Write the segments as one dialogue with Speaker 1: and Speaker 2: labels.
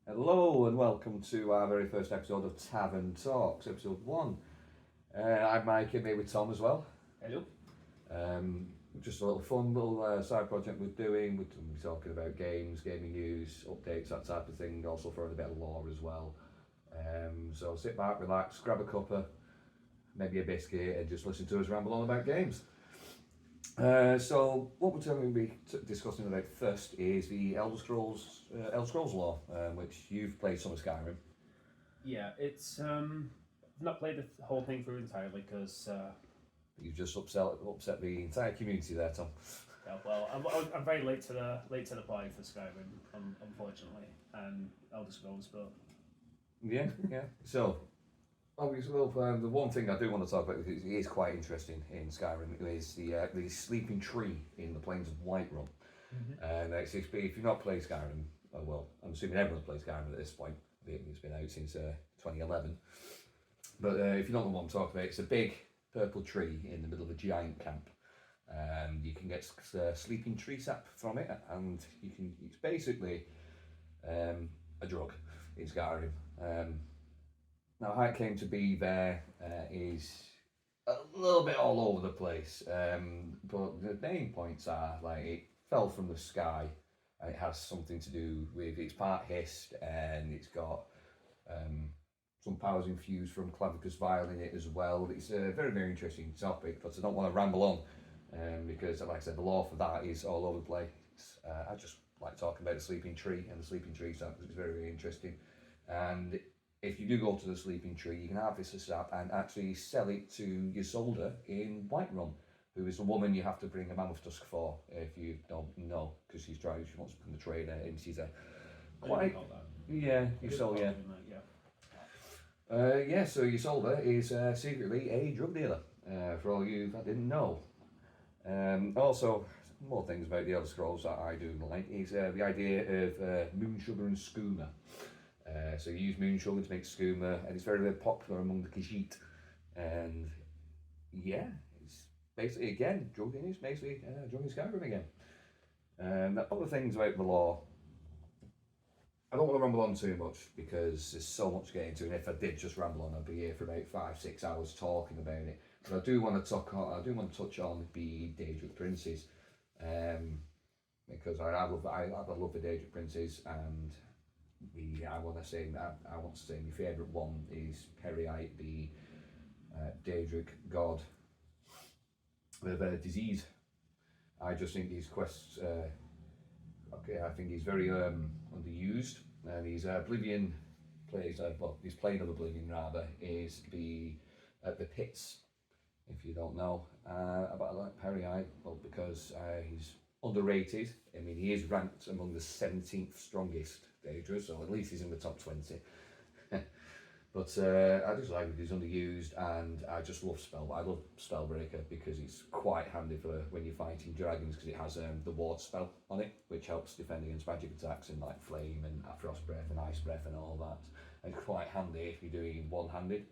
Speaker 1: Hello and welcome to our very first episode of Tavern Talks, episode 1. I'm Mikey, mate with Tom as well.
Speaker 2: Hello.
Speaker 1: Just a little fun little side project we're doing. We're talking about games, gaming news, updates, that type of thing. Also throwing a bit of lore as well. So sit back, relax, grab a cuppa, maybe a biscuit, and just listen to us ramble on about games. So what we're going to be discussing about first is the Elder Scrolls lore, which you've played some of Skyrim.
Speaker 2: Yeah, it's I've not played the whole thing through entirely because
Speaker 1: You've just upset the entire community there, Tom.
Speaker 2: yeah, well, I'm very late to the party for Skyrim, unfortunately, and Elder Scrolls, but
Speaker 1: Yeah. So, obviously, the one thing I do want to talk about is quite interesting in Skyrim is the sleeping tree in the plains of Whiterun. And if you've not played Skyrim, well, I'm assuming everyone's played Skyrim at this point. It's been out since 2011. But if you don't know what I'm talking about, it's a big purple tree in the middle of a giant camp. You can get sleeping tree sap from it, and it's basically a drug in Skyrim. Now, how it came to be there is a little bit all over the place, but the main points are like it fell from the sky, and it has something to do with it's part hist, and it's got some powers infused from Clavicus Vile in it as well. It's a very, very interesting topic, but I don't want to ramble on because, like I said, the lore for that is all over the place. I just like talking about the sleeping tree and the sleeping tree sap because it's very, very interesting. And if you do go to the sleeping tree, you can harvest the sap and actually sell it to Isolde in Whiterun, who is the woman you have to bring a mammoth tusk for, if you don't know, because she wants to become the trader, and she's a quite... Yeah, Isolde, yeah. So Isolde is secretly a drug dealer, for all you that didn't know. Also, more things about the Elder Scrolls that I do like is the idea of moon sugar and skooma. So you use moon sugar to make skooma, and it's very, very popular among the Khajiit. And yeah, it's basically, again, drugging is basically drugging Skyrim again. Other things about the lore, I don't want to ramble on too much because there's so much to get into, and if I did just ramble on, I'd be here for about 5-6 hours talking about it. But I do want to touch on the Daedric princes, because I love the Daedric princes, and I want to say my favourite one is Periite, the Daedric god of disease. I just think his quests. I think he's very underused, and his Oblivion his plane of Oblivion rather is the pits. If you don't know about Periite, well, because he's underrated. I mean, he is ranked among the 17th strongest Daedra, so at least he's in the top 20. But I just like that he's underused, and I just love I love Spellbreaker because it's quite handy for when you're fighting dragons, because it has the ward spell on it, which helps defend against magic attacks and like flame and frost breath and ice breath and all that. And it's quite handy if you're doing one-handed,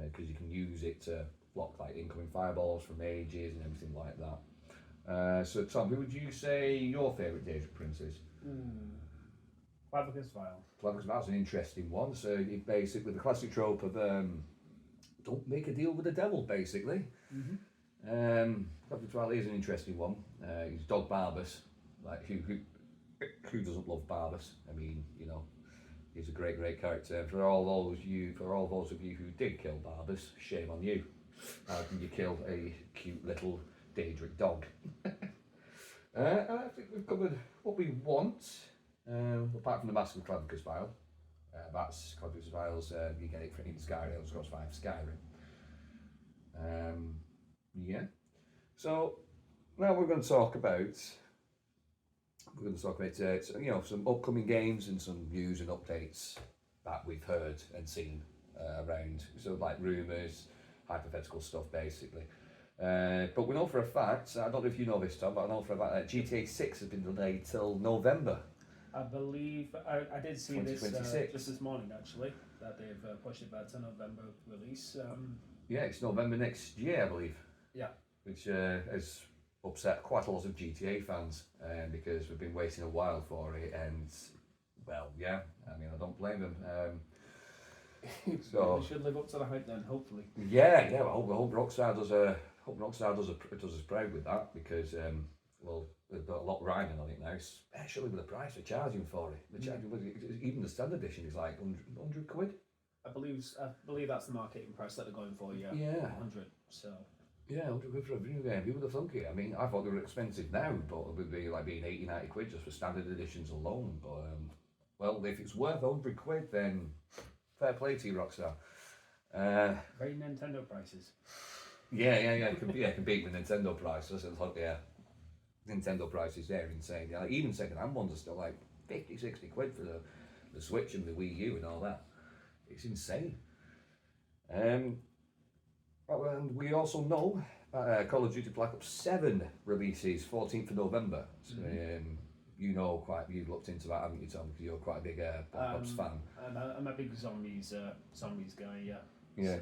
Speaker 1: because you can use it to block like incoming fireballs from mages and everything like that. So Tom, who would you say your favourite Daedric prince is?
Speaker 2: Clavicus Vile.
Speaker 1: Clavicus Vile's an interesting one. So it basically the classic trope of don't make a deal with the devil, basically. Clavicus Vile is an interesting one. He's Dog Barbas, like who doesn't love Barbas? I mean, you know, he's a great character. For all those of you who did kill Barbas, shame on you. How can you kill a cute little Daedric dog? And I think we've covered what we want. Apart from the Mask of Clavicus Vile, that's Clavicus Vile's, you get it in Skyrim, Elder Scrolls 5 Skyrim. So now we're going to talk about some upcoming games and some news and updates that we've heard and seen around, so like rumours, hypothetical stuff basically. But we know for a fact, I don't know if you know this, Tom, but I know for a fact that GTA 6 has been delayed till November.
Speaker 2: I believe I did see this just this morning actually, that they've pushed it back to November release.
Speaker 1: Yeah, it's November next year, I believe.
Speaker 2: Yeah.
Speaker 1: Which has upset quite a lot of GTA fans because we've been waiting a while for it, and well, yeah, I mean, I don't blame them.
Speaker 2: So we should live up to the hype then, hopefully.
Speaker 1: Yeah. Well, I hope Rockstar does us proud with that because well, they've got a lot riding on it now, especially with the price they're charging for it. Even the standard edition is like 100 quid.
Speaker 2: I believe that's the marketing price that they're going for. Yeah. 100. So.
Speaker 1: Yeah, 100 quid for a video game. Who would have thunk it? I mean, I thought they were expensive now, but it would be like being 80, 90 quid just for standard editions alone. But well, if it's worth 100 quid, then fair play to you, Rockstar.
Speaker 2: Very Nintendo prices.
Speaker 1: Yeah. It can beat the Nintendo prices. Yeah, Nintendo prices, they're insane. Yeah, like, even second-hand ones are still like 50, 60 quid for the Switch and the Wii U and all that. It's insane. And we also know Call of Duty Black Ops 7 releases 14th of November. So, you've looked into that, haven't you, Tom? Because you're quite a big Black Ops fan.
Speaker 2: I'm a big zombies guy, yeah.
Speaker 1: Yeah.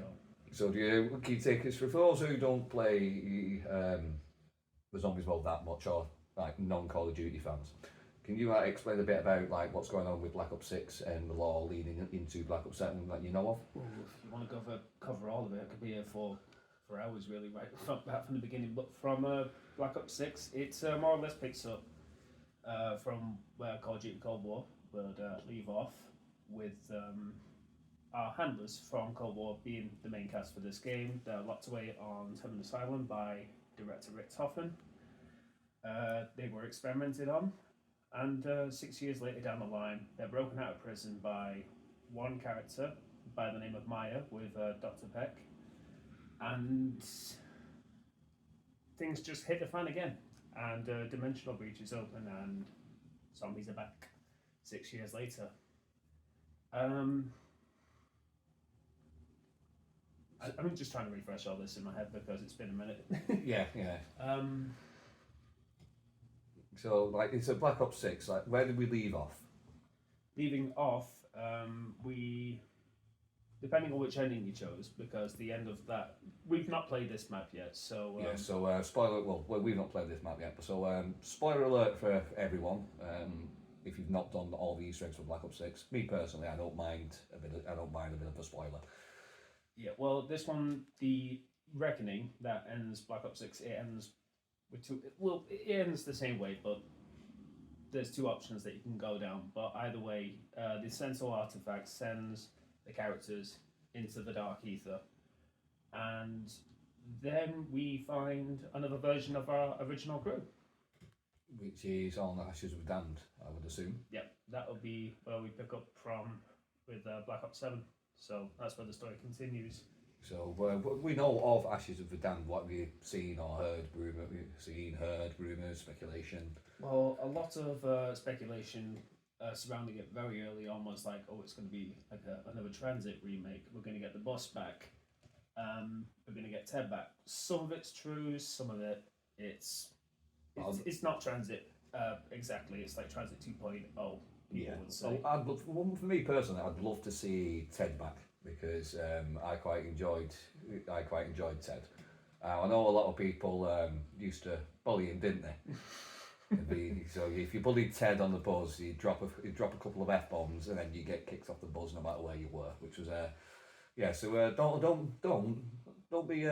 Speaker 1: So do you keep takers for those who don't play the zombies mode that much, or like non-Call of Duty fans? Can you explain a bit about like what's going on with Black Ops 6 and the lore leading into Black Ops 7 that you know of?
Speaker 2: If you want to cover all of it, I could be here for hours really, right from the beginning. But from Black Ops 6, it more or less picks up from where Call of Duty Cold War would leave off, with our handlers from Cold War being the main cast for this game. They're locked away on Terminus Island by director Rick Toffin. They were experimented on, and 6 years later down the line, they're broken out of prison by one character by the name of Maya with Dr. Peck, and things just hit the fan again, and Dimensional Breach is open, and zombies are back 6 years later. I'm just trying to refresh all this in my head because it's been a minute.
Speaker 1: Yeah. So, like, it's a Black Ops 6. Like, where did we leave off?
Speaker 2: Leaving off, we, depending on which ending you chose, because the end of that, we've not played this map yet, so...
Speaker 1: spoiler, well, we've not played this map yet, but so, spoiler alert for everyone. If you've not done all the Easter eggs for Black Ops 6, me personally, I don't mind a bit of a spoiler.
Speaker 2: Yeah, well, this one, the Reckoning, that ends Black Ops 6, it ends with it ends the same way, but there's two options that you can go down. But either way, the Sentinel artifact sends the characters into the Dark Ether, and then we find another version of our original crew.
Speaker 1: Which is on Ashes of Damned, I would assume.
Speaker 2: Yep, that'll be where we pick up from with Black Ops 7. So that's where the story continues. So
Speaker 1: we know of Ashes of the Damned. What have you seen or heard? Rumours, speculation?
Speaker 2: Well, a lot of speculation surrounding it very early on was like, oh, it's going to be like another Transit remake. We're going to get the boss back. We're going to get Ted back. Some of it's true. Some of it's not Transit exactly. It's like Transit 2.0.
Speaker 1: Yeah, so for me personally, I'd love to see Ted back because I quite enjoyed Ted. I know a lot of people used to bully him, didn't they? So if you bullied Ted on the buzz, he'd drop a couple of F-bombs and then you get kicked off the buzz no matter where you were, which was So don't be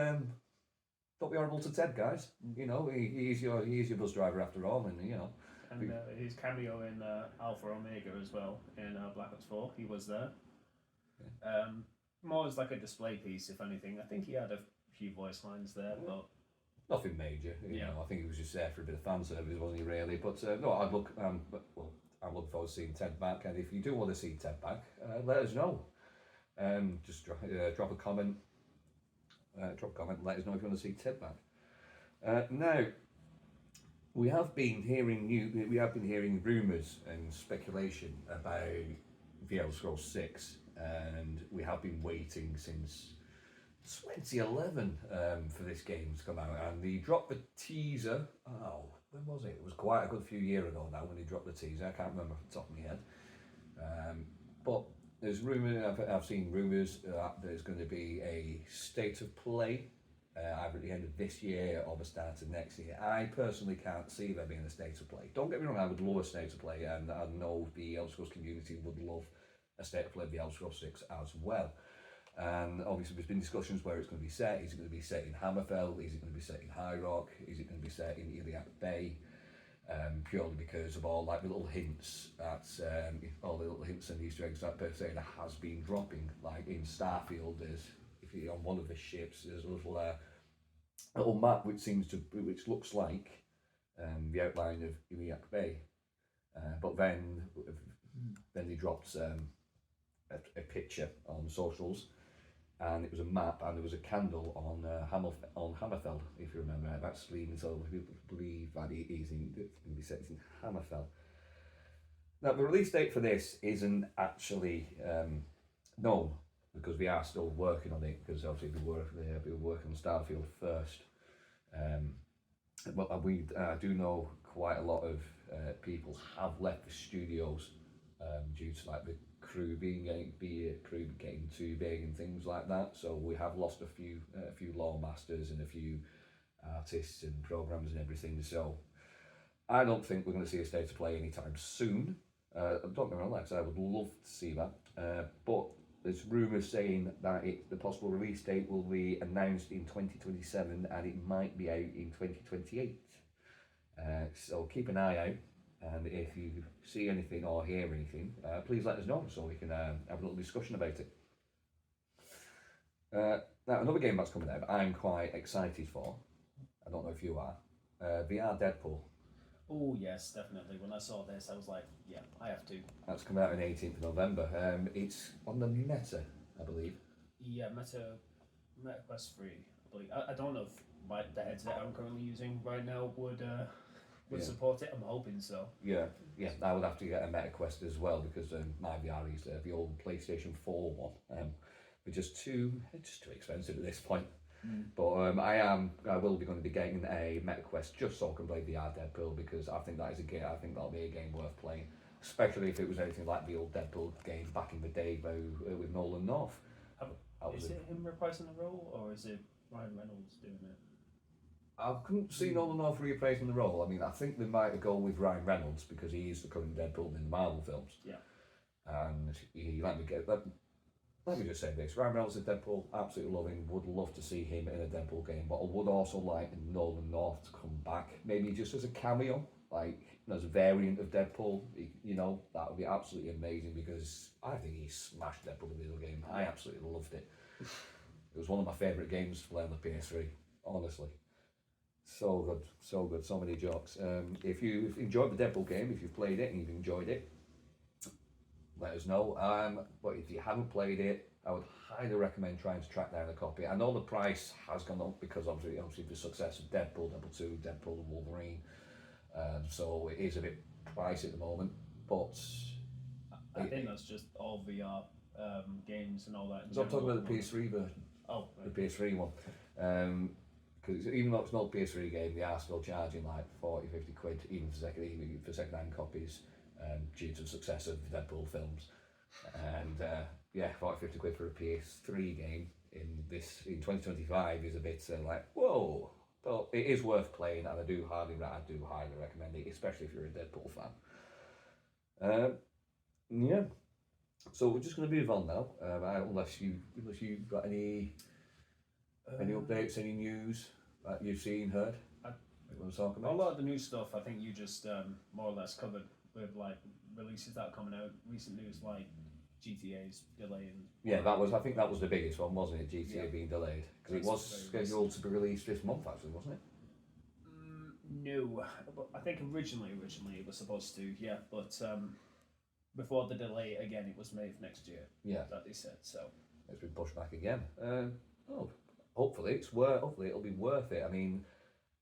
Speaker 1: horrible to Ted, guys. You know, he's your bus driver after all, and you know.
Speaker 2: And his cameo in Alpha Omega as well in Black Ops 4, he was there. Yeah. More as like a display piece, if anything. I think he had a few voice lines there, but
Speaker 1: nothing major. You know, I think he was just there for a bit of fan service, wasn't he? Really, but no, I'm looking forward to seeing Ted back. And if you do want to see Ted back, let us know. Just drop a comment. Let us know if you want to see Ted back. Now. We have been hearing rumours and speculation about The Elder Scrolls 6, and we have been waiting since 2011 for this game to come out. And they dropped the teaser. Oh, when was it? It was quite a good few years ago now when they dropped the teaser. I can't remember off the top of my head. But there's I've seen rumours that there's going to be a state of play. Either at the end of this year or the start of next year. I personally can't see there being a state of play. Don't get me wrong, I would love a state of play, and I know the Elder Scrolls community would love a state of play of the Elder Scrolls 6 as well. And obviously there's been discussions where it's going to be set. Is it going to be set in Hammerfell? Is it going to be set in High Rock? Is it going to be set in Iliac Bay? Purely because of all like the little hints all the little hints and Easter eggs that Persona has been dropping. Like in Starfield, there's if you're on one of the ships, there's a little map which looks like the outline of Iliac Bay, but then they dropped a picture on socials, and it was a map, and there was a candle on Hammerfell, if you remember. That's leading so people believe that it is going to be set in Hammerfell. Now, the release date for this isn't actually known, because we are still working on it, because obviously we were working on Starfield first. But we do know quite a lot of people have left the studios due to like the crew getting too big and things like that. So we have lost a few lore masters and a few artists and programmers and everything. So I don't think we're going to see a state of play anytime soon. Don't get me wrong, like I said, I would love to see that. But there's rumours saying that the possible release date will be announced in 2027 and it might be out in 2028. So keep an eye out. And if you see anything or hear anything, please let us know so we can have a little discussion about it. Now, another game that's coming out I'm quite excited for, I don't know if you are, VR Deadpool.
Speaker 2: Oh yes, definitely. When I saw this, I was like, yeah, I have to.
Speaker 1: That's coming out on 18th of November. It's on the Meta, I believe.
Speaker 2: Yeah, Meta Quest 3, I believe. I don't know if the headset I'm currently using right now would support it. I'm hoping so. Yeah,
Speaker 1: I would have to get a Meta Quest as well, because my VR is the old PlayStation 4 one. They're just too expensive at this point. But I will be going to be getting a Meta Quest just so I can play VR Deadpool, because I think that'll be a game worth playing, especially if it was anything like the old Deadpool game back in the day with Nolan North.
Speaker 2: Is it him reprising the role, or is it Ryan Reynolds doing it?
Speaker 1: I couldn't see Nolan North reprising the role. I mean, I think they might go with Ryan Reynolds because he is the current Deadpool in the Marvel films. Yeah. And let me just say this: Ryan Reynolds is Deadpool, absolutely love him. Would love to see him in a Deadpool game, but I would also like Nolan North to come back, maybe just as a cameo, like as a variant of Deadpool. That would be absolutely amazing, because I think he smashed Deadpool in the video game. I absolutely loved it. It was one of my favourite games to play on the PS3, honestly. So good, so many jokes. If you've enjoyed the Deadpool game, if you've played it and you've enjoyed it, let us know. But if you haven't played it, I would highly recommend trying to track down a copy. I know the price has gone up because obviously the success of Deadpool, Deadpool 2, Deadpool and Wolverine. So it is a bit pricey at the moment, but
Speaker 2: I think that's just all VR games and all that.
Speaker 1: So I'm talking about the PS3 version.
Speaker 2: Oh, right.
Speaker 1: The PS3 one. Because even though it's not a PS3 game, they are still charging like 40-50 quid even for second-hand copies, due to the success of Deadpool films. And 40-50 quid for a PS3 game in 2025 is a bit like, whoa. But it is worth playing, and I do highly recommend it, especially if you're a Deadpool fan. So we're just going to move on now, unless you've got any updates, any news that you've seen, heard? You want to talk about?
Speaker 2: A lot of the new stuff I think you just more or less covered with like releases that are coming out. Recent news like GTA's delaying.
Speaker 1: Yeah, I think that was the biggest one, wasn't it? GTA being delayed, because it was scheduled to be released this month, actually, wasn't it?
Speaker 2: No, I think originally it was supposed to, but before the delay again, it was May of next year. Yeah, that they said. So
Speaker 1: it's been pushed back again. Hopefully it'll be worth it. I mean,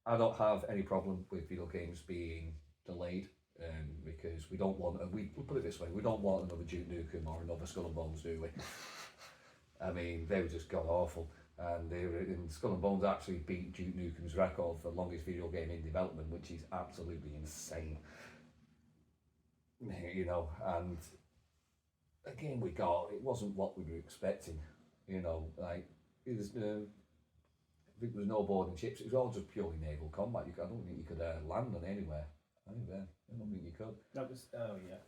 Speaker 1: I don't have any problem with video games being delayed, because we don't want. We'll put it this way: we don't want another Duke Nukem or another Skull and Bones, do we? I mean, they were just god awful, and Skull and Bones actually beat Duke Nukem's record for longest video game in development, which is absolutely insane. And again, it wasn't what we were expecting. Like there was no boarding ships. It was all just purely naval combat. I don't think you could land on anywhere. I don't think you could.
Speaker 2: That was yeah.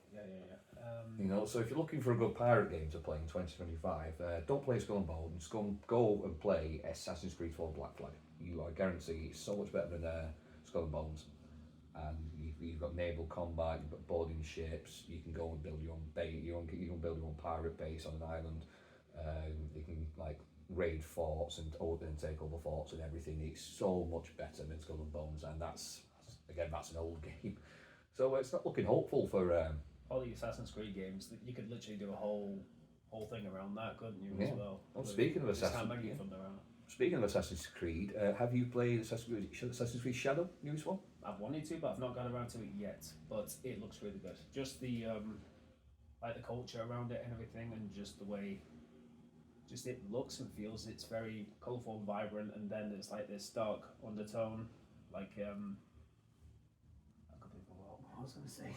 Speaker 1: You know, so if you're looking for a good pirate game to play in 2025, don't play Skull and Bones. Go and play Assassin's Creed 4 Black Flag. You are guaranteed it's so much better than Skull and Bones. And you've got naval combat, you've got boarding ships. You can go and build your own base. You can build your own pirate base on an island. You can like raid forts and take over forts and everything. It's so much better than Skull and Bones, and that's an old game. So it's not looking hopeful for.
Speaker 2: All the Assassin's Creed games, you could literally do a whole thing around that, couldn't you?
Speaker 1: Yeah.
Speaker 2: As well.
Speaker 1: Well, speaking of Assassin's Creed, speaking of Assassin's Creed, have you played Assassin's Creed Shadow, newest one?
Speaker 2: I've wanted to, but I've not got around to it yet. But it looks really good. Just the like the culture around it and everything, and just the way, just it looks and feels. It's very colourful and vibrant, and then it's like this dark undertone, like I completely forgot what I was going to say.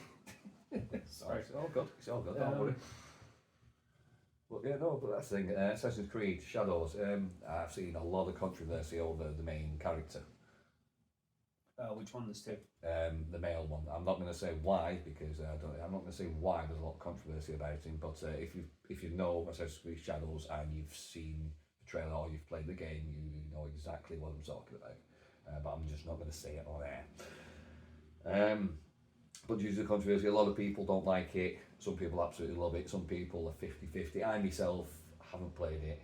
Speaker 2: Sorry.
Speaker 1: It's all good. Don't worry. But yeah, no, but that's the thing. Assassin's Creed Shadows. I've seen a lot of controversy over the main character.
Speaker 2: Which one? There's two.
Speaker 1: The male one. I'm not going to say why because I'm not going to say why. There's a lot of controversy about him. But if you know Assassin's Creed Shadows and you've seen the trailer or you've played the game, you know exactly what I'm talking about. But I'm just not going to say it on air. But due to the controversy, a lot of people don't like it. Some people absolutely love it. Some people are 50-50. I myself haven't played it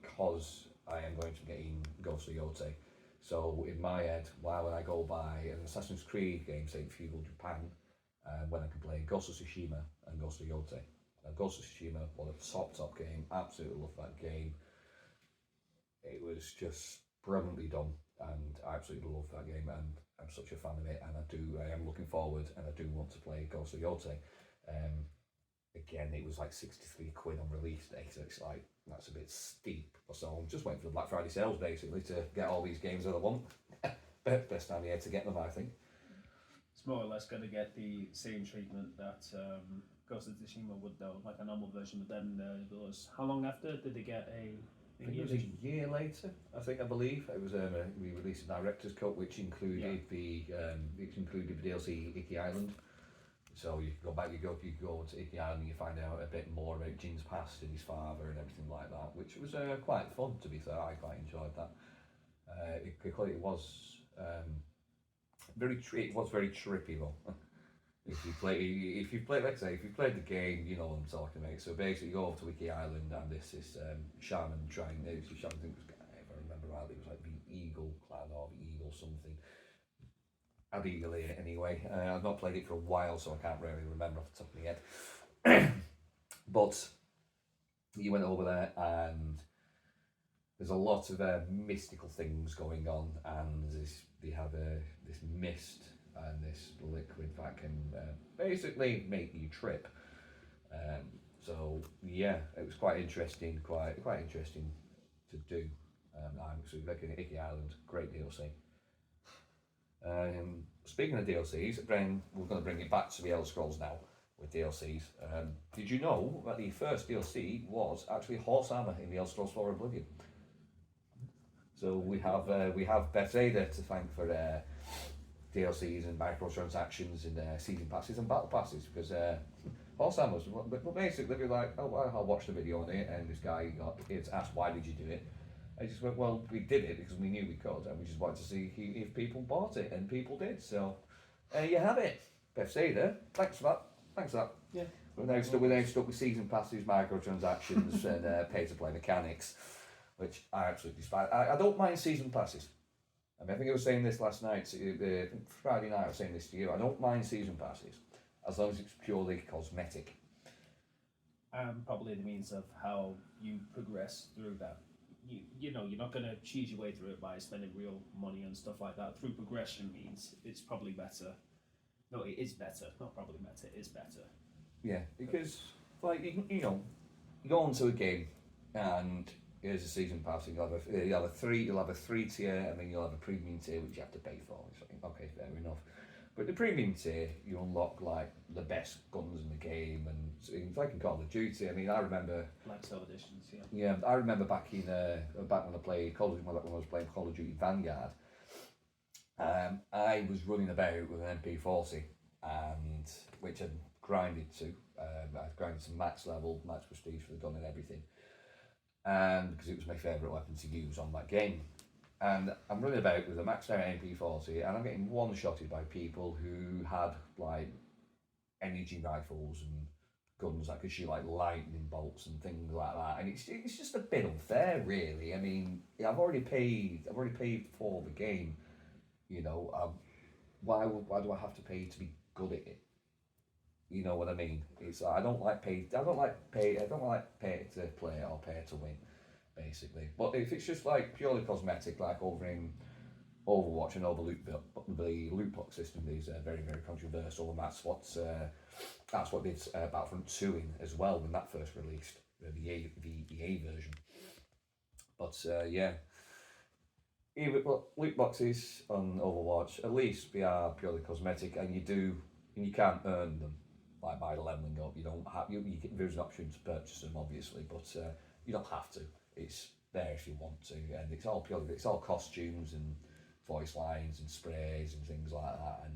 Speaker 1: because I am going to be getting Ghost of Yotei. So in my head, why would I go buy an Assassin's Creed game, say Feudal Japan, when I can play Ghost of Tsushima and Ghost of Yotei? Ghost of Tsushima was a top game. Absolutely love that game. It was just brilliantly done, and I absolutely love that game. And I'm such a fan of it, and I am looking forward, and I do want to play Ghost of Yotei. Again, it was like 63 quid on release day, so it's like, that's a bit steep. So I'm just waiting for the Black Friday sales, basically, to get all these games that I want. Best time of year to get them, I think.
Speaker 2: It's more or less going to get the same treatment that Ghost of Tsushima would, though, like a normal version, but then it was... How long after did they get a...
Speaker 1: I think it was a year later. I believe it was. We released a director's cut, which included the DLC Iki Island. So you can go back, you go to Iki Island, and you find out a bit more about Jin's past and his father and everything like that, which was quite fun. To be fair, I quite enjoyed that. It was very trippy though. If you played the game, you know what I'm talking about. So basically, you go over to Wiki Island, and this shaman trying. It was a shaman, I think, if I remember rightly, it was like the Eagle clan or the Eagle something. Abigail anyway. I've not played it for a while, so I can't really remember off the top of my head. But you went over there, and there's a lot of mystical things going on, and they have this mist and this liquid that can basically make you trip. So yeah, it was quite interesting, quite interesting to do. I'm looking at Iki Island, great DLC. Speaking of DLCs, Bren, we're going to bring it back to the Elder Scrolls now with DLCs. Did you know that the first DLC was actually horse armor in the Elder Scrolls 4 Oblivion? So we have Bethesda to thank for DLCs and microtransactions and season passes and battle passes, because horse armor was, but basically they'd be like, oh, I watched the video on it, and this guy it's asked, why did you do it? I just went, well, we did it because we knew we could, and we just wanted to see if people bought it, and people did. So you have it, Bethesda. Thanks for that. Yeah. We're now stuck with season passes, microtransactions, and pay-to-play mechanics, which I absolutely despise. I don't mind season passes. I think I was saying this last night, Friday night I was saying this to you, I don't mind season passes, as long as it's purely cosmetic.
Speaker 2: Probably the means of how you progress through that. You know, you're not going to cheese your way through it by spending real money and stuff like that. Through progression means it's probably better. No, it is better. Not probably better, it is better.
Speaker 1: Yeah, because, like, you know, you go onto a game and here's a season pass, you'll have a three tier, and then you'll have a premium tier which you have to pay for. It's like, okay, fair enough. But the premium tier, you unlock like the best guns in the game, and it's like in Call of Duty. I mean, I remember
Speaker 2: Lifestyle editions, yeah.
Speaker 1: Yeah, I remember back when I was playing Call of Duty Vanguard. I was running about with an MP40, and which I'd grinded to. I grinded to max level, max prestige for the gun and everything, and because it was my favourite weapon to use on that game. And I'm running about with a maxed out MP40, and I'm getting one-shotted by people who had like energy rifles and guns that could shoot like lightning bolts and things like that. And it's just a bit unfair, really. I mean, I've already paid for the game. You know, why do I have to pay to be good at it? You know what I mean? It's I don't like pay to play or pay to win, basically. But if it's just like purely cosmetic, like over in Overwatch and over the loot box system is very, very controversial, and that's what did Battlefront 2 in as well when that first released, the EA version. But yeah, even loot boxes on Overwatch, at least they are purely cosmetic, and you can't earn them like by leveling up. You don't have there's an option to purchase them, obviously, but you don't have to. It's there if you want to, and it's all costumes and voice lines and sprays and things like that, and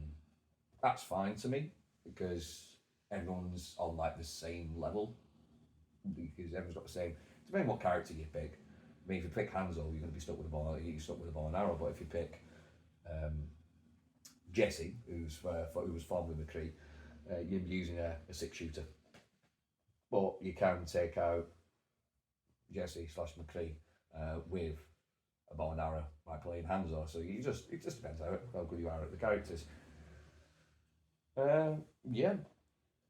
Speaker 1: that's fine to me because everyone's on like the same level, because everyone's got the same. Depending what character you pick. I mean, if you pick Hanzo, you're going to be stuck with a bow and arrow. But if you pick Jesse, who was formerly McCree, you're using a 6-shooter. But you can take out Jesse / McCree with a bow and arrow by playing Hanzo. So it just depends how good you are at the characters. Yeah,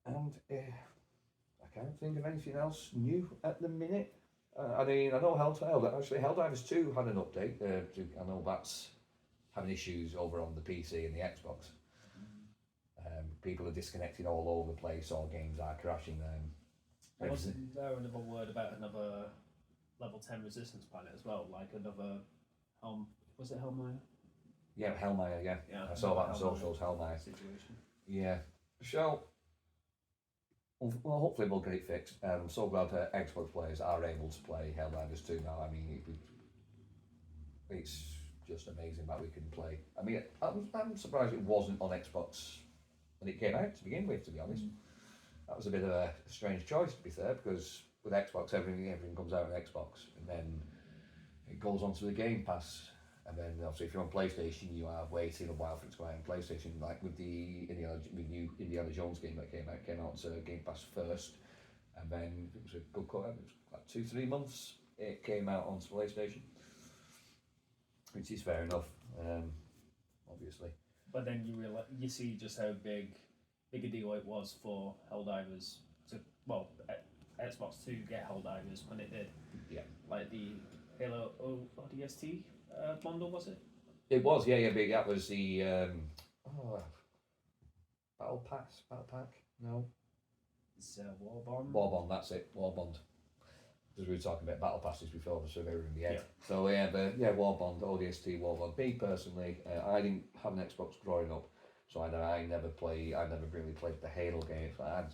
Speaker 1: and I can't think of anything else new at the minute. I mean, I know Helldivers 2 had an update. I know that's having issues over on the PC and the Xbox. People are disconnecting all over the place, or games are crashing.
Speaker 2: Wasn't there another word about another level 10 resistance planet as well? Like another was it Hellmire?
Speaker 1: Yeah, Hellmire, yeah. I saw that on socials, Hellmire.
Speaker 2: Situation.
Speaker 1: Yeah. So, well, hopefully we'll get it fixed. I'm so glad that Xbox players are able to play Helldivers 2 now. I mean, it's just amazing that we can play. I mean, I'm surprised it wasn't on Xbox when it came out to begin with, to be honest. That was a bit of a strange choice, to be fair, because with Xbox, everything comes out on Xbox, and then it goes onto the Game Pass. And then obviously, if you're on PlayStation, you are waiting a while for it to go out on PlayStation. Like with the new Indiana Jones game that came out to Game Pass first, and then it was a good cut. It was like 2-3 months. It came out onto PlayStation, which is fair enough, obviously.
Speaker 2: But then you see just how big a deal it was for Helldivers Xbox to get Helldivers when it did. Yeah. Like the Halo ODST bundle, was it? It was,
Speaker 1: yeah. Big. That was the Battle Pack. No.
Speaker 2: It's Warbond.
Speaker 1: Warbond, that's it. Warbond. Because we were talking about battle passes before, so they were in the end. Yeah. So Warbond, ODST, Warbond. Me personally, I didn't have an Xbox growing up, so I never really played the Halo games. I'll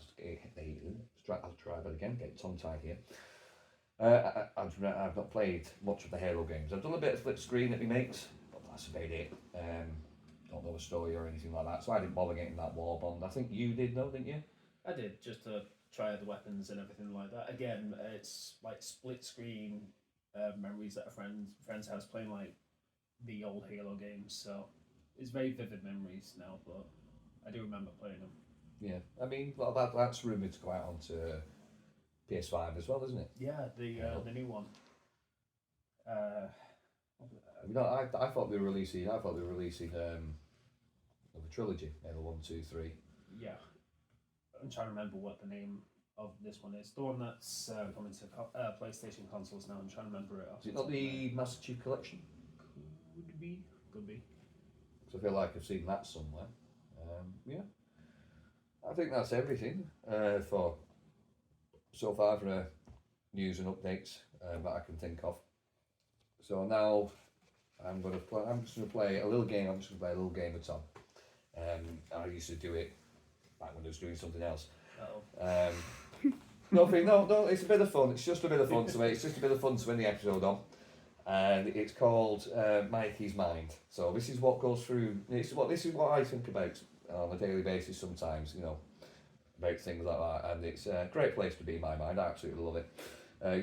Speaker 1: try that again. Get tongue tied here. I've not played much of the Halo games. I've done a bit of split screen that he makes, but that's about it. Don't know the story or anything like that, so I didn't bother getting that Warbond. I think you did, though, didn't you?
Speaker 2: I did, just to try the weapons and everything like that. Again, it's like split screen memories at a friend's house playing like the old Halo games, so it's very vivid memories now, but I do remember playing them.
Speaker 1: Yeah, I mean, well, that's rumoured to go out onto PS5 as well, isn't it?
Speaker 2: Yeah, the new one.
Speaker 1: I thought they were releasing the trilogy, Halo 1, 2, 3.
Speaker 2: Yeah, I'm trying to remember what the name of this one is. The one that's coming to PlayStation consoles now. I'm trying to remember it.
Speaker 1: Is it not the Master Chief Collection?
Speaker 2: Could be.
Speaker 1: So I feel like I've seen that somewhere. Yeah, I think that's everything for so far for news and updates that I can think of. So now I'm just going to play a little game. I'm just going to play a little game of Tom. I used to do it back when I was doing something else. No, it's a bit of fun. It's just a bit of fun to me. It's just a bit of fun to end the episode on. and it's called Mikey's Mind. So this is what goes through. This is what I think about on a daily basis. Sometimes, about things like that, and it's a great place to be in my mind. I absolutely love it.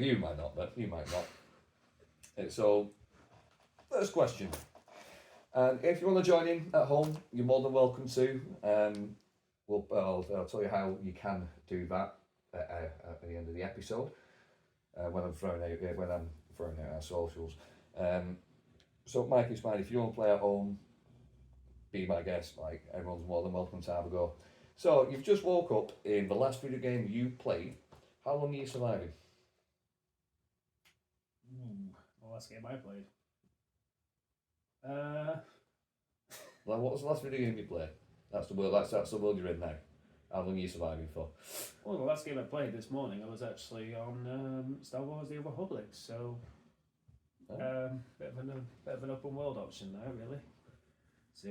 Speaker 1: You might not, but you might not. So, first question. And if you want to join in at home, you're more than welcome to. I'll tell you how you can do that at the end of the episode when I'm throwing out our socials. So, Mikey's Mind, if you want to play at home, be my guest. Like, everyone's more than welcome to have a go. So, you've just woke up in the last video game you played. How long are you surviving?
Speaker 2: The last game I played.
Speaker 1: Like, what was the last video game you played? That's the world. That's the world you're in now. How long are you surviving for?
Speaker 2: Well, the last game I played this morning, I was actually on Star Wars: The Old Republic. So, bit of an open world option there, really. So,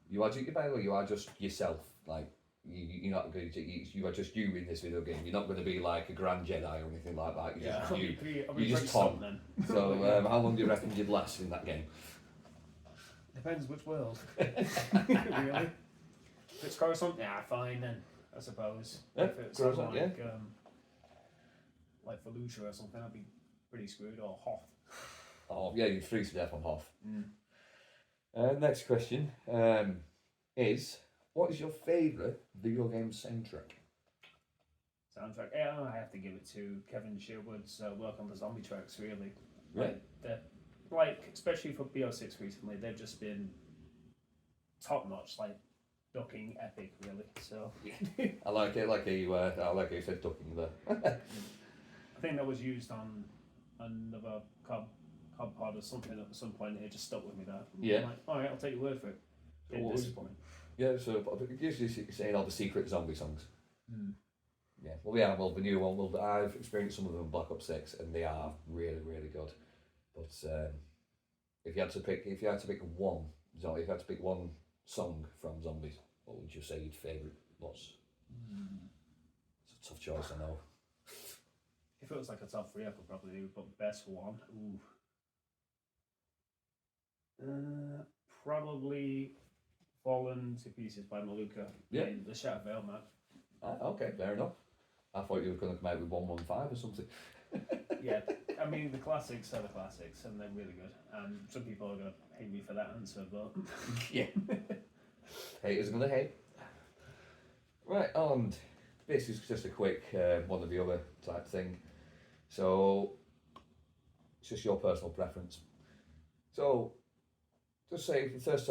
Speaker 1: You are just yourself. Like, you're not going to. You are just you in this video game. You're not going to be like a Grand Jedi or anything like that. You're just you. You're just Tom.
Speaker 2: Then.
Speaker 1: So, how long do you reckon you'd last in that game?
Speaker 2: Depends which world. Really. If it's Coruscant, yeah, fine then. I suppose.
Speaker 1: Yeah,
Speaker 2: if it's
Speaker 1: Coruscant,
Speaker 2: like Fallujah or something, I'd be pretty screwed. Or Hoth.
Speaker 1: Oh yeah, you'd freeze to death on Hoth. Next question is, what is your favourite video game soundtrack?
Speaker 2: Yeah, I have to give it to Kevin Sherwood's work on the zombie tracks, really.
Speaker 1: Right.
Speaker 2: Especially for BO6 recently, they've just been top notch, like ducking epic, really. So
Speaker 1: I like it. I like how you said ducking there.
Speaker 2: I think that was used on another COD pod or something at some point. It just stuck with me there.
Speaker 1: Yeah.
Speaker 2: I'm like, all right, I'll take your word for it. Didn't disappoint.
Speaker 1: Yeah. So usually saying all the secret zombie songs. Yeah. Well, the new one. Well, I've experienced some of them in Black Ops 6, and they are really, really good. But if you had to pick one song from Zombies, what would you say your favourite was? It's a tough choice, I know.
Speaker 2: If it was like a top three, I could probably do, but best one, probably Fallen to Pieces by Maluka.
Speaker 1: Yeah.
Speaker 2: In the Shadow Veil map.
Speaker 1: Okay, fair enough. I thought you were going to come out with 115 or something.
Speaker 2: Yeah, I mean, the classics are the classics, and they're really good. Some people are going to hate me for that answer, but...
Speaker 1: Yeah. Haters are going to hate. Right, and this is just a quick one or the other type thing. So, it's just your personal preference. So, just say the first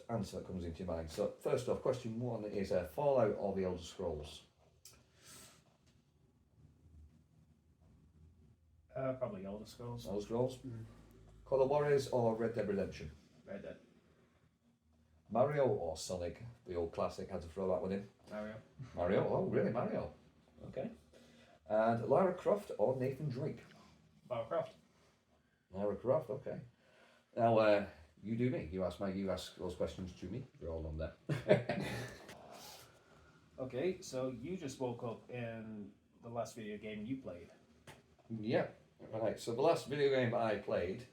Speaker 1: answer that comes into your mind. So, first off, question one is Fallout or the Elder Scrolls?
Speaker 2: Probably Elder Scrolls.
Speaker 1: Elder Scrolls? Call of Warriors or Red Dead Redemption?
Speaker 2: Red Dead.
Speaker 1: Mario or Sonic? The old classic, had to throw that one in.
Speaker 2: Mario.
Speaker 1: Oh, really? Mario? Okay. And Lara Croft or Nathan Drake?
Speaker 2: Lara Croft.
Speaker 1: Lara Croft, okay. Now, you do me. You ask those questions to me. You're all on there.
Speaker 2: Okay, so you just woke up in the last video game you played.
Speaker 1: Yeah. Right, so the last video game I played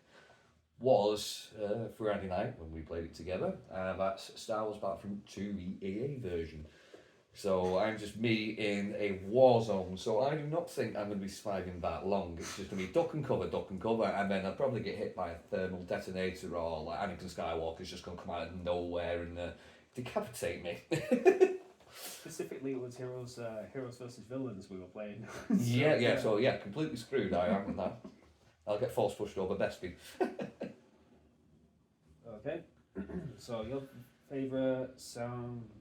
Speaker 1: was Friday night when we played it together. That's Star Wars Battlefront 2, the EA version. So I'm just me in a war zone. So I do not think I'm going to be surviving that long. It's just going to be duck and cover, and then I'll probably get hit by a thermal detonator, or like Anakin Skywalker's just going to come out of nowhere and decapitate me.
Speaker 2: Specifically, it was Heroes versus Villains we were playing.
Speaker 1: So completely screwed I am with that. I'll get force pushed over Bespin.
Speaker 2: Okay. So your favourite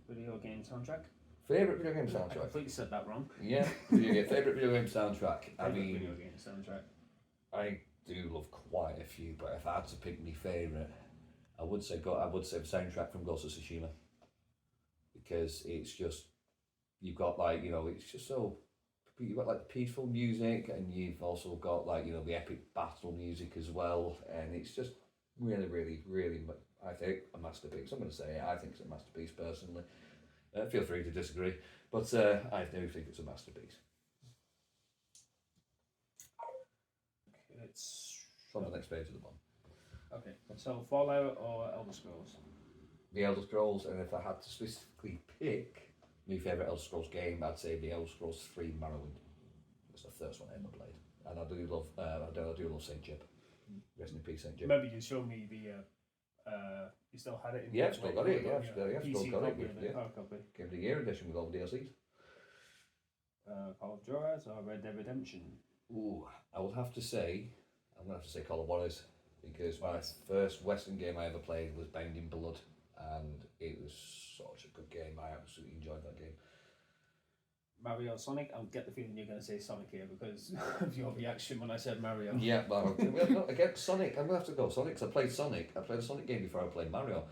Speaker 2: video game soundtrack?
Speaker 1: Favourite video game
Speaker 2: I
Speaker 1: soundtrack?
Speaker 2: completely said that wrong.
Speaker 1: Yeah, favourite video game soundtrack.
Speaker 2: Video game soundtrack.
Speaker 1: I do love quite a few, but if I had to pick my favourite, I would say the soundtrack from Ghost of Tsushima, because it's just it's just so you've got like the peaceful music, and you've also got the epic battle music as well, and it's just really, really, really, I think, a masterpiece. I'm going to say it. I think it's a masterpiece personally. Feel free to disagree, but I do think it's a masterpiece.
Speaker 2: It's
Speaker 1: on the next page at the bottom.
Speaker 2: Okay, so Fallout or Elder Scrolls?
Speaker 1: The Elder Scrolls, and if I had to specifically pick my favourite Elder Scrolls game, I'd say the Elder Scrolls 3 Morrowind. It's the first one I ever played, and I do love Saint Jib. Rest in peace, Saint Jib.
Speaker 2: Remember you showed me the. You still had it in
Speaker 1: Yeah, still got it. Yeah, still
Speaker 2: PC
Speaker 1: got
Speaker 2: copy
Speaker 1: it.
Speaker 2: of
Speaker 1: Yeah,
Speaker 2: hard copy.
Speaker 1: Game of the Year edition with all the DLCs.
Speaker 2: Call of Juarez or Red Dead Redemption?
Speaker 1: Ooh, I'm gonna have to say Call of Juarez, because my first Western game I ever played was Bound in Blood, and it was such a good game. I absolutely enjoyed that game.
Speaker 2: Mario, Sonic? I'll get the feeling you're going to say Sonic here because of your reaction when I said Mario.
Speaker 1: Yeah, well, again, Sonic. I'm gonna have to go Sonic. 'Cause I played Sonic. I played a Sonic game before I played Mario,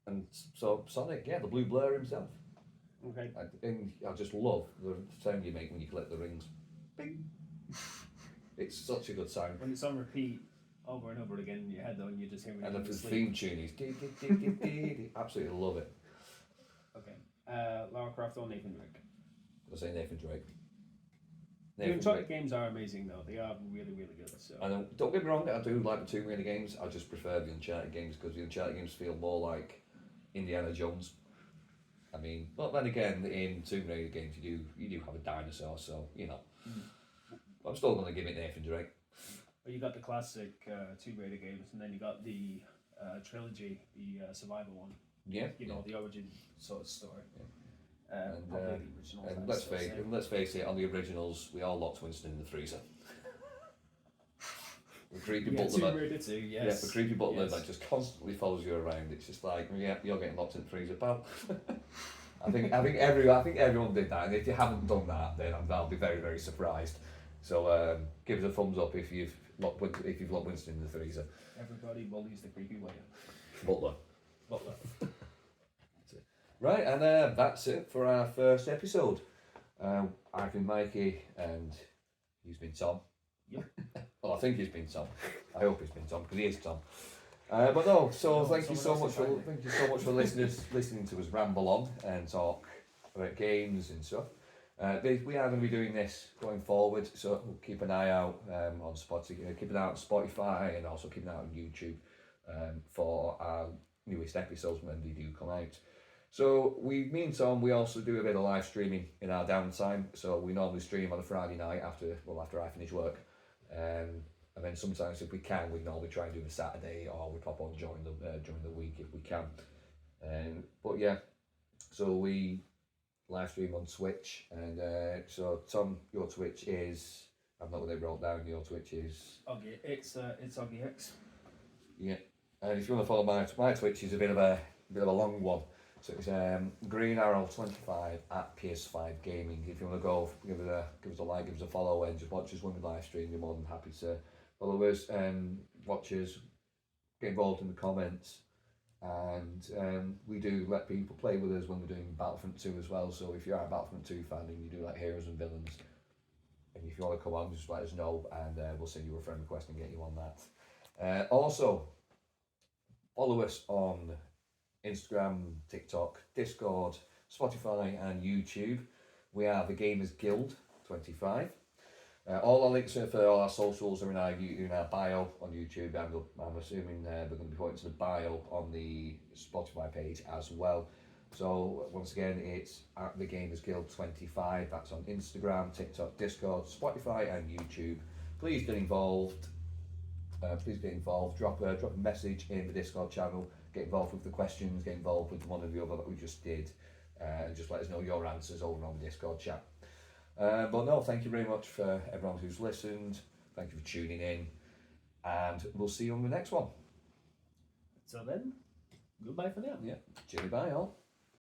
Speaker 1: and so Sonic, yeah, the blue blur himself.
Speaker 2: Okay.
Speaker 1: And I just love the sound you make when you collect the rings. Bing. It's such a good sound.
Speaker 2: When it's on repeat over and over again in your head, though, and you just hear it.
Speaker 1: And the theme tune is absolutely love it.
Speaker 2: Okay. Lara Croft or Nathan Drake?
Speaker 1: I say Nathan Drake.
Speaker 2: The Uncharted games are amazing, though. They are really, really good. So.
Speaker 1: And don't get me wrong, I do like the Tomb Raider games. I just prefer the Uncharted games because the Uncharted games feel more like Indiana Jones. I mean, but then again, in Tomb Raider games, you do have a dinosaur, so you know. But I'm still going to give it Nathan Drake.
Speaker 2: Well, you got the classic Tomb Raider games, and then you got the trilogy, the survival one.
Speaker 1: Yeah.
Speaker 2: You know, the origin sort of story.
Speaker 1: Yeah.
Speaker 2: Probably the originals.
Speaker 1: And let's face it, on the originals, we all locked Winston in the freezer. The creepy butler.
Speaker 2: Tomb Raider 2, yes.
Speaker 1: Yeah, the creepy butler that just constantly follows you around. It's just like, yeah, you're getting locked in the freezer, pal. I think everyone did that, and if you haven't done that, then I'll be very, very surprised. So give us a thumbs up if you've locked Winston in the freezer.
Speaker 2: Everybody bullies the creepy waiter.
Speaker 1: Butler.
Speaker 2: Right,
Speaker 1: and that's it for our first episode. I've been Mikey, and he's been Tom.
Speaker 2: Yep.
Speaker 1: Well, I think he's been Tom. I hope he's been Tom, because he is Tom. But no, so thank you so much for listening to us ramble on and talk about games and stuff. We are going to be doing this going forward, so keep an eye out on Spotify. Keep an eye out on Spotify, and also keep an eye out on YouTube for our newest episodes when they do come out. So me and Tom, we also do a bit of live streaming in our downtime. So we normally stream on a Friday night after I finish work, and then sometimes if we can, we normally try and do a Saturday, or we pop on during the week if we can. But yeah, so we live stream on Twitch, and so Tom, your Twitch is, I've not got it wrote down. Your Twitch is
Speaker 2: Oggy. It's Oggy X.
Speaker 1: Yeah, and if you want to follow my Twitch, is a bit of a long one. So it's Green Arrow 25 at PS5 Gaming. If you want to go, give us a like, give us a follow, and just watch us when we live stream. You're more than happy to follow us and watch us, get involved in the comments, and we do let people play with us when we're doing Battlefront 2 as well. So if you're a Battlefront 2 fan and you do like heroes and villains, and if you want to come on, just let us know, and we'll send you a friend request and get you on that. Also, follow us on Instagram, TikTok, Discord, Spotify, and YouTube. We are the Gamers Guild 25. All our links for all our socials are in our bio on YouTube, and I'm assuming they're going to be pointing to the bio on the Spotify page as well. So once again, it's at the Gamers Guild 25. That's on Instagram, TikTok, Discord, Spotify, and YouTube. Please get involved. Drop a message in the Discord channel. Get involved with the questions, get involved with one or the other that we just did, and just let us know your answers over on the Discord chat. But no, thank you very much for everyone who's listened. Thank you for tuning in, and we'll see you on the next one.
Speaker 2: Until then, goodbye for now.
Speaker 1: Yeah, cheery bye all.